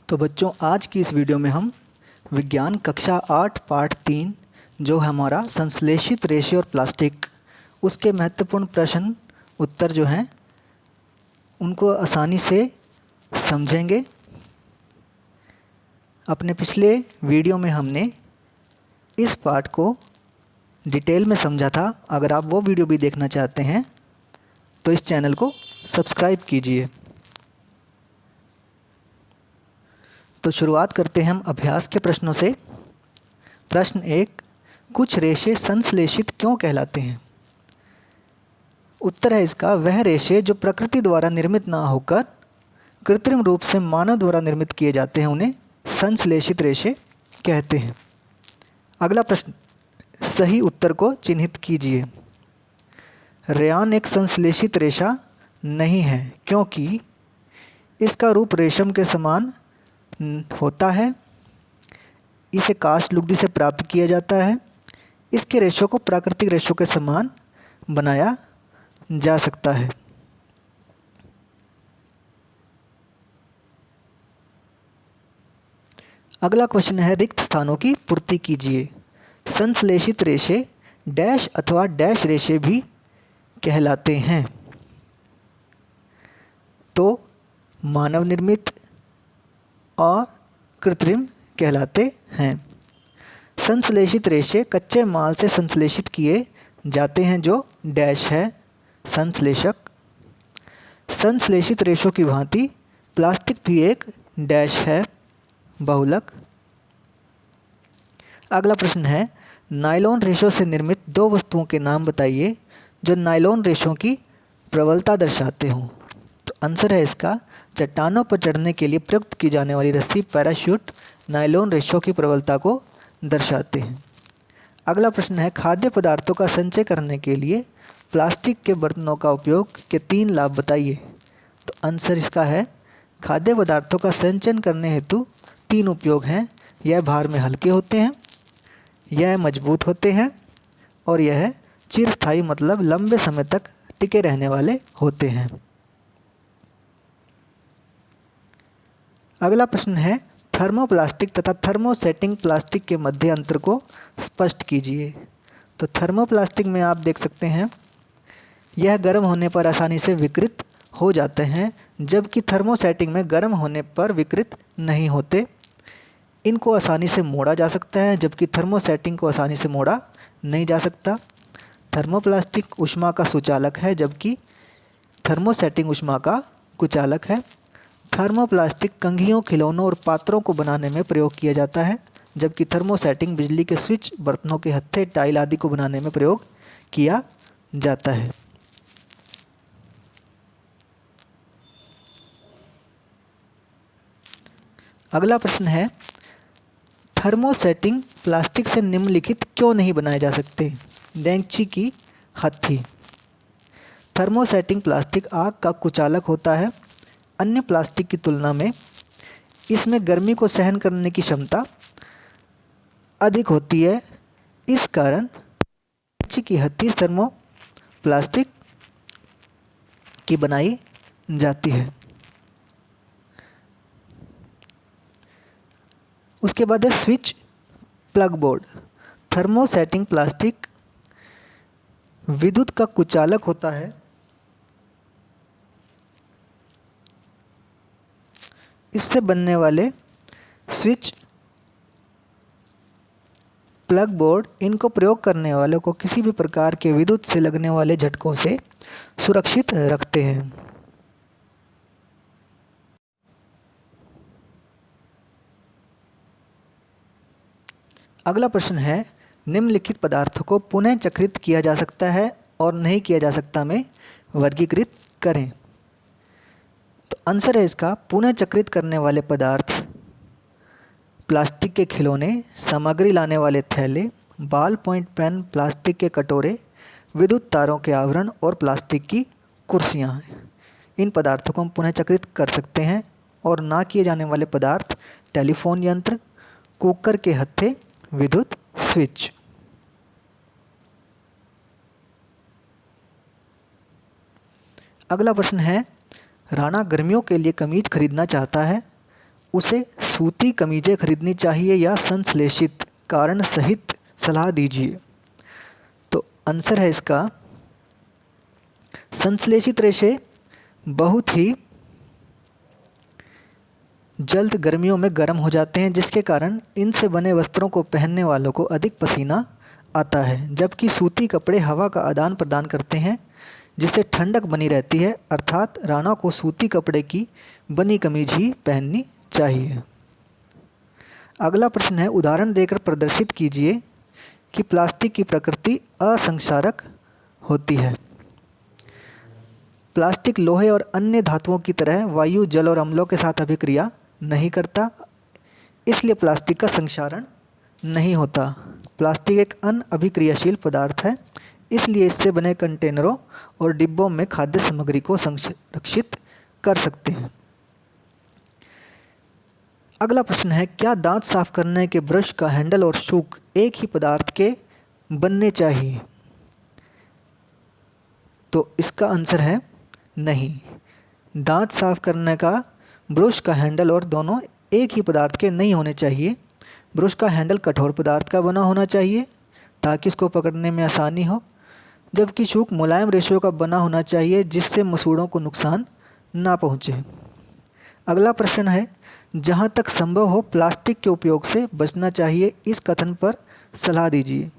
तो बच्चों, आज की इस वीडियो में हम विज्ञान कक्षा 8 पाठ 3 जो है हमारा संश्लेषित रेशे और प्लास्टिक, उसके महत्वपूर्ण प्रश्न उत्तर जो हैं उनको आसानी से समझेंगे। अपने पिछले वीडियो में हमने इस पाठ को डिटेल में समझा था। अगर आप वो वीडियो भी देखना चाहते हैं तो इस चैनल को सब्सक्राइब कीजिए। तो शुरुआत करते हैं हम अभ्यास के प्रश्नों से। प्रश्न 1, कुछ रेशे संश्लेषित क्यों कहलाते हैं? उत्तर है इसका, वह रेशे जो प्रकृति द्वारा निर्मित ना होकर कृत्रिम रूप से मानव द्वारा निर्मित किए जाते हैं उन्हें संश्लेषित रेशे कहते हैं। अगला प्रश्न, सही उत्तर को चिन्हित कीजिए। रेयान एक संश्लेषित रेशा नहीं है क्योंकि इसका रूप रेशम के समान होता है, इसे काष्ठ लुगदी से प्राप्त किया जाता है, इसके रेशों को प्राकृतिक रेशों के समान बनाया जा सकता है। अगला क्वेश्चन है, रिक्त स्थानों की पूर्ति कीजिए। संश्लेषित रेशे डैश अथवा डैश रेशे भी कहलाते हैं। तो मानव निर्मित और कृत्रिम कहलाते हैं। संश्लेषित रेशे कच्चे माल से संश्लेषित किए जाते हैं जो डैश है संश्लेषक। संश्लेषित रेशों की भांति प्लास्टिक भी एक डैश है बहुलक। अगला प्रश्न है, नायलॉन रेशों से निर्मित दो वस्तुओं के नाम बताइए जो नायलॉन रेशों की प्रबलता दर्शाते हों। तो आंसर है इसका, चट्टानों पर चढ़ने के लिए प्रयुक्त की जाने वाली रस्सी पैराशूट नायलॉन रेशों की प्रबलता को दर्शाते हैं। अगला प्रश्न है, खाद्य पदार्थों का संचय करने के लिए प्लास्टिक के बर्तनों का उपयोग के 3 लाभ बताइए। तो आंसर इसका है, खाद्य पदार्थों का संचयन करने हेतु 3 उपयोग हैं। यह भार में हल्के होते हैं, यह मजबूत होते हैं और यह चिरस्थायी मतलब लंबे समय तक टिके रहने वाले होते हैं। अगला प्रश्न है, थर्मोप्लास्टिक तथा थर्मोसेटिंग प्लास्टिक के मध्य अंतर को स्पष्ट कीजिए। तो थर्मोप्लास्टिक में आप देख सकते हैं यह गर्म होने पर आसानी से विकृत हो जाते हैं, जबकि थर्मोसेटिंग में गर्म होने पर विकृत नहीं होते। इनको आसानी से मोड़ा जा सकता है जबकि थर्मोसेटिंग को आसानी से मोड़ा नहीं जा सकता। थर्मोप्लास्टिक ऊष्मा का सुचालक है जबकि थर्मोसेटिंग ऊष्मा का कुचालक है। थर्मोप्लास्टिक कंघियों, खिलौनों और पात्रों को बनाने में प्रयोग किया जाता है जबकि थर्मोसेटिंग बिजली के स्विच, बर्तनों के हत्थे, टाइल आदि को बनाने में प्रयोग किया जाता है। अगला प्रश्न है, थर्मोसेटिंग प्लास्टिक से निम्नलिखित क्यों नहीं बनाए जा सकते? डेंची की हत्थी। थर्मोसेटिंग प्लास्टिक आग का कुचालक होता है। अन्य प्लास्टिक की तुलना में इसमें गर्मी को सहन करने की क्षमता अधिक होती है। इस कारण डेंची की हत्थी थर्मोप्लास्टिक की बनाई जाती है। उसके बाद है switch plug board. Thermosetting plastic विद्युत का कुचालक होता है। इससे बनने वाले स्विच प्लग बोर्ड इनको प्रयोग करने वालों को किसी भी प्रकार के विद्युत से लगने वाले झटकों से सुरक्षित रखते हैं। अगला प्रश्न है, निम्नलिखित पदार्थों को पुनः चक्रित किया जा सकता है और नहीं किया जा सकता में वर्गीकृत करें। तो आंसर है इसका, पुनः चक्रित करने वाले पदार्थ प्लास्टिक के खिलौने, सामग्री लाने वाले थैले, बॉल पॉइंट पेन, प्लास्टिक के कटोरे, विद्युत तारों के आवरण और प्लास्टिक की कुर्सियाँ हैं। इन पदार्थों को हम पुनः चक्रित कर सकते हैं। और ना किए जाने वाले पदार्थ टेलीफोन यंत्र, कुकर के हत्थे, विद्युत स्विच। अगला प्रश्न है, राणा गर्मियों के लिए कमीज खरीदना चाहता है। उसे सूती कमीजें खरीदनी चाहिए या संश्लेषित, कारण सहित सलाह दीजिए। तो आंसर है इसका संश्लेषित रेशे बहुत ही जल्द गर्मियों में गर्म हो जाते हैं, जिसके कारण इनसे बने वस्त्रों को पहनने वालों को अधिक पसीना आता है, जबकि सूती कपड़े हवा का आदान प्रदान करते हैं जिससे ठंडक बनी रहती है। अर्थात राणा को सूती कपड़े की बनी कमीज ही पहननी चाहिए। अगला प्रश्न है, उदाहरण देकर प्रदर्शित कीजिए कि प्लास्टिक की प्रकृति असंक्षारक होती है। प्लास्टिक लोहे और अन्य धातुओं की तरह वायु, जल और अम्लों के साथ अभिक्रिया नहीं करता, इसलिए प्लास्टिक का संक्षारण नहीं होता। प्लास्टिक एक अनअभिक्रियाशील पदार्थ है, इसलिए इससे बने कंटेनरों और डिब्बों में खाद्य सामग्री को संरक्षित कर सकते हैं। अगला प्रश्न है, क्या दांत साफ करने के ब्रश का हैंडल और सूक एक ही पदार्थ के बनने चाहिए? तो इसका आंसर है नहीं। दांत साफ करने का ब्रश का हैंडल और दोनों एक ही पदार्थ के नहीं होने चाहिए। ब्रश का हैंडल कठोर पदार्थ का बना होना चाहिए ताकि इसको पकड़ने में आसानी हो, जबकि सूक मुलायम रेशों का बना होना चाहिए जिससे मसूड़ों को नुकसान ना पहुँचे। अगला प्रश्न है, जहाँ तक संभव हो प्लास्टिक के उपयोग से बचना चाहिए, इस कथन पर सलाह दीजिए।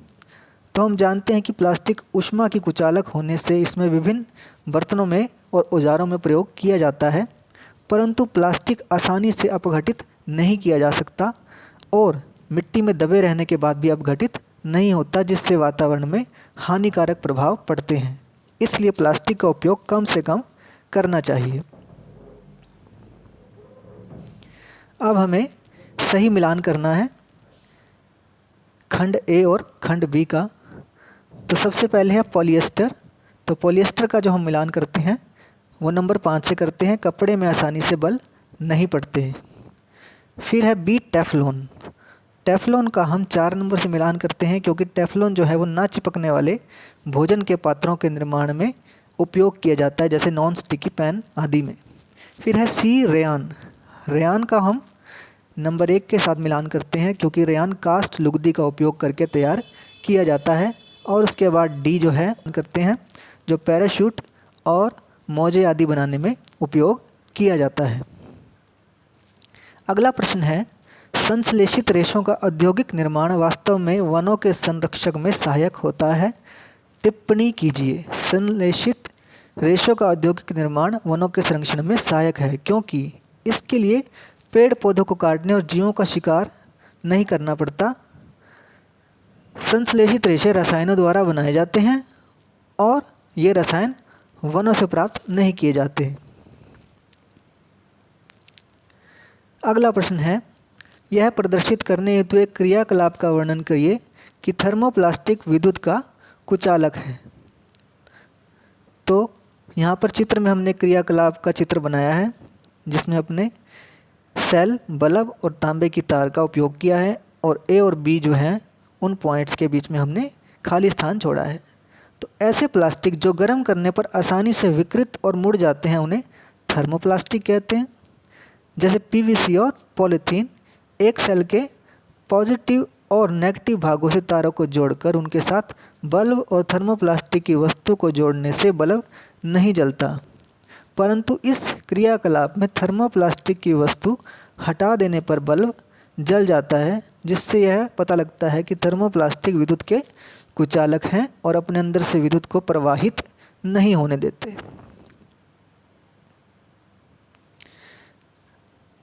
तो हम जानते हैं कि प्लास्टिक ऊष्मा की कुचालक होने से इसमें विभिन्न बर्तनों में और औजारों में प्रयोग किया जाता है, परंतु प्लास्टिक आसानी से अपघटित नहीं किया जा सकता और मिट्टी में दबे रहने के बाद भी अपघटित नहीं होता, जिससे वातावरण में हानिकारक प्रभाव पड़ते हैं। इसलिए प्लास्टिक का उपयोग कम से कम करना चाहिए। अब हमें सही मिलान करना है खंड ए और खंड बी का। तो सबसे पहले है पॉलिएस्टर। तो पॉलिएस्टर का जो हम मिलान करते हैं वो नंबर 5 से करते हैं, कपड़े में आसानी से बल नहीं पड़ते। फिर है बी टेफ्लॉन। टेफ्लॉन का हम 4 नंबर से मिलान करते हैं, क्योंकि टेफ्लॉन जो है वो ना चिपकने वाले भोजन के पात्रों के निर्माण में उपयोग किया जाता है, जैसे नॉन स्टिकी पैन आदि में। फिर है सी रेयान। रेयान का हम नंबर 1 के साथ मिलान करते हैं, क्योंकि रेयान कास्ट लुगदी का उपयोग करके तैयार किया जाता है। और उसके बाद डी जो है करते हैं, जो पैराशूट और मोजे आदि बनाने में उपयोग किया जाता है। अगला प्रश्न है, संश्लेषित रेशों का औद्योगिक निर्माण वास्तव में वनों के संरक्षक में सहायक होता है? टिप्पणी कीजिए। संश्लेषित रेशों का औद्योगिक निर्माण वनों के संरक्षण में सहायक है, क्योंकि इसके लिए पेड़ पौधों को काटने और जीवों का शिकार नहीं करना पड़ता। संश्लेषित रेशे रसायनों द्वारा बनाए जाते हैं और ये रसायन वनों से प्राप्त नहीं किए जाते। अगला प्रश्न है, यह प्रदर्शित करने हेतु एक क्रियाकलाप का वर्णन करिए कि थर्मोप्लास्टिक विद्युत का कुचालक है। तो यहाँ पर चित्र में हमने क्रियाकलाप का चित्र बनाया है, जिसमें अपने सेल, बल्ब और तांबे की तार का उपयोग किया है, और ए और बी जो हैं उन पॉइंट्स के बीच में हमने खाली स्थान छोड़ा है। तो ऐसे प्लास्टिक जो गर्म करने पर आसानी से विकृत और मुड़ जाते हैं उन्हें थर्मोप्लास्टिक कहते हैं। जैसे पीवीसी और पॉलीथीन एक सेल के पॉजिटिव और नेगेटिव भागों से तारों को जोड़कर उनके साथ बल्ब और थर्मोप्लास्टिक की वस्तु को जोड़ने से बल्ब नहीं जलता, परंतु इस क्रियाकलाप में थर्मोप्लास्टिक की वस्तु हटा देने पर बल्ब जल जाता है, जिससे यह पता लगता है कि थर्मोप्लास्टिक विद्युत के कुचालक हैं और अपने अंदर से विद्युत को प्रवाहित नहीं होने देते।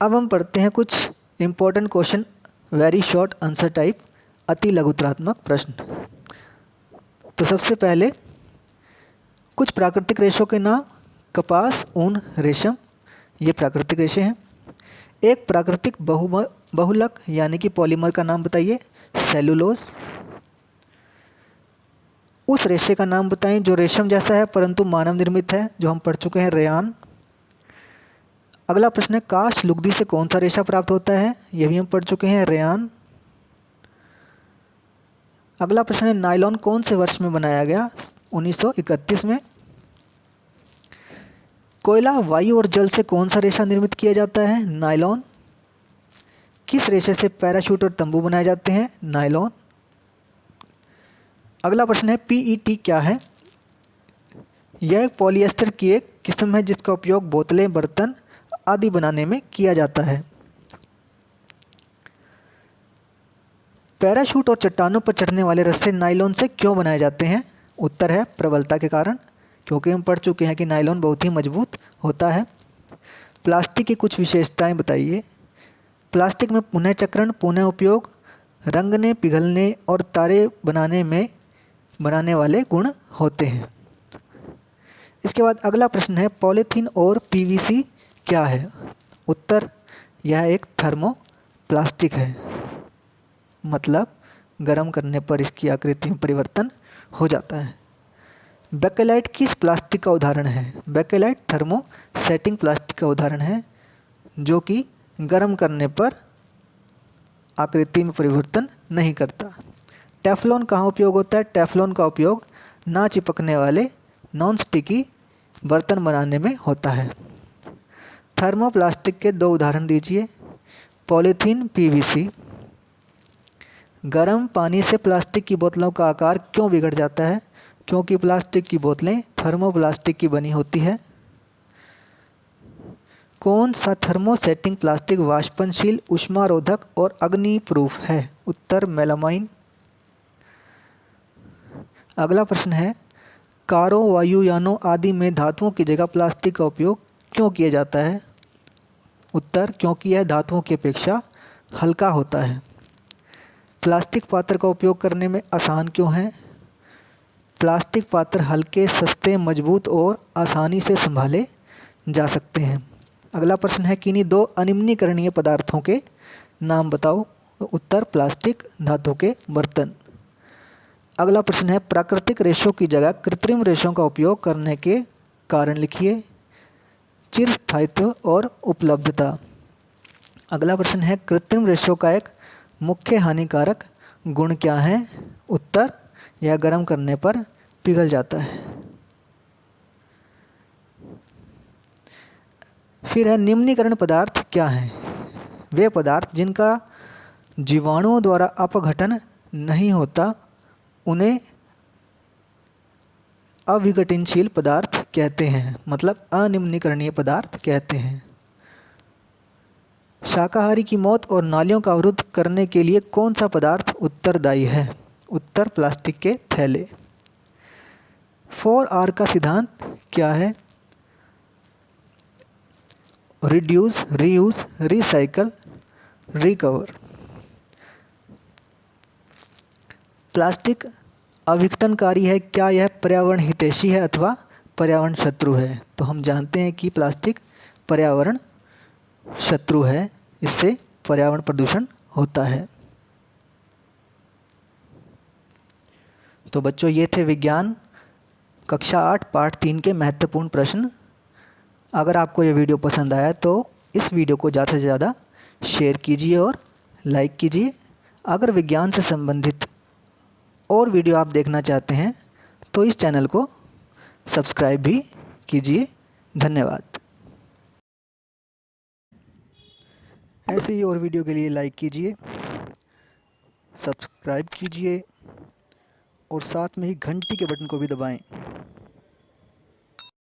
अब हम पढ़ते हैं कुछ important question, very short answer type, अति लघुतरात्मक प्रश्न। तो सबसे पहले कुछ प्राकृतिक रेशों के नाम। कपास, ऊन, रेशम, ये प्राकृतिक रेशे हैं। एक प्राकृतिक बहुलक यानी कि पॉलीमर का नाम बताइए। सेलुलोज। उस रेशे का नाम बताएं जो रेशम जैसा है परंतु मानव निर्मित है, जो हम पढ़ चुके हैं, रेयान। अगला प्रश्न है, काष्ठ लुगदी से कौन सा रेशा प्राप्त होता है? यह भी हम पढ़ चुके हैं, रेयान। अगला प्रश्न है, नायलॉन कौन से वर्ष में बनाया गया? 1931 में। कोयला, वायु और जल से कौन सा रेशा निर्मित किया जाता है? नायलॉन। किस रेशे से पैराशूट और तंबू बनाए जाते हैं? नायलॉन। अगला प्रश्न है पीईटी क्या है? यह एक पॉलिएस्टर की एक किस्म है जिसका उपयोग बोतलें, बर्तन आदि बनाने में किया जाता है। पैराशूट और चट्टानों पर चढ़ने वाले रस्से नायलॉन से क्यों बनाए जाते हैं? उत्तर है प्रबलता के कारण, क्योंकि हम पढ़ चुके हैं कि नायलॉन बहुत ही मजबूत होता है। प्लास्टिक की कुछ विशेषताएं बताइए। प्लास्टिक में पुनः चक्रण, पुनः उपयोग, रंगने, पिघलने और तारे बनाने वाले गुण होते हैं। इसके बाद अगला प्रश्न है पॉलीथीन और पीवीसी क्या है? उत्तर, यह एक थर्मोप्लास्टिक है, मतलब गर्म करने पर इसकी आकृति में परिवर्तन हो जाता है। बेकेलाइट किस प्लास्टिक का उदाहरण है? बेकेलाइट थर्मोसेटिंग प्लास्टिक का उदाहरण है जो कि गर्म करने पर आकृति में परिवर्तन नहीं करता। टेफ्लॉन कहाँ उपयोग होता है? टेफ्लॉन का उपयोग ना चिपकने वाले नॉन स्टिकी बर्तन बनाने में होता है। थर्मोप्लास्टिक के 2 उदाहरण दीजिए। Polythene, PVC. गर्म पानी से प्लास्टिक की बोतलों का आकार क्यों बिगड़ जाता है? क्योंकि प्लास्टिक की बोतलें थर्मोप्लास्टिक की बनी होती है। कौन सा थर्मोसेटिंग प्लास्टिक वाष्पनशील, ऊष्मारोधक और अग्नि प्रूफ है? उत्तर मेलामाइन। अगला प्रश्न है कारों, वायुयानों आदि में धातुओं की जगह प्लास्टिक का उपयोग क्यों किया जाता है? उत्तर, क्योंकि यह धातुओं की अपेक्षा हल्का होता है। प्लास्टिक पात्र का उपयोग करने में आसान क्यों है? प्लास्टिक पात्र हल्के, सस्ते, मजबूत और आसानी से संभाले जा सकते हैं। अगला प्रश्न है किन्हीं 2 अनिम्नीकरणीय पदार्थों के नाम बताओ। उत्तर, प्लास्टिक, धातु के बर्तन। अगला प्रश्न है प्राकृतिक रेशों की जगह कृत्रिम रेशों का उपयोग करने के कारण लिखिए। चिरस्थायित्व और उपलब्धता। अगला प्रश्न है कृत्रिम रेशों का एक मुख्य हानिकारक गुण क्या है? उत्तर, यह गर्म करने पर पिघल जाता है। फिर है निम्नीकरण पदार्थ क्या हैं? वे पदार्थ जिनका जीवाणुओं द्वारा अपघटन नहीं होता उन्हें अविघटनशील पदार्थ कहते हैं, मतलब अनिम्नीकरणीय पदार्थ कहते हैं। शाकाहारी की मौत और नालियों का अवरुद्ध करने के लिए कौन सा पदार्थ उत्तरदायी है? उत्तर, प्लास्टिक के थैले। 4R का सिद्धांत क्या है? Reduce, reuse, recycle, recover. Plastic अविघटनकारी है, क्या यह पर्यावरण हितैषी है अथवा पर्यावरण शत्रु है? तो हम जानते हैं कि प्लास्टिक पर्यावरण शत्रु है, इससे पर्यावरण प्रदूषण होता है। तो बच्चों ये थे विज्ञान कक्षा 8 पाठ 3 के महत्वपूर्ण प्रश्न। अगर आपको ये वीडियो पसंद आया तो इस वीडियो को ज़्यादा से ज़्यादा शेयर कीजिए और लाइक कीजिए। अगर विज्ञान से संबंधित और वीडियो आप देखना चाहते हैं तो इस चैनल को सब्सक्राइब भी कीजिए। धन्यवाद। ऐसे ही और वीडियो के लिए लाइक कीजिए, सब्सक्राइब कीजिए और साथ में ही घंटी के बटन को भी दबाएं।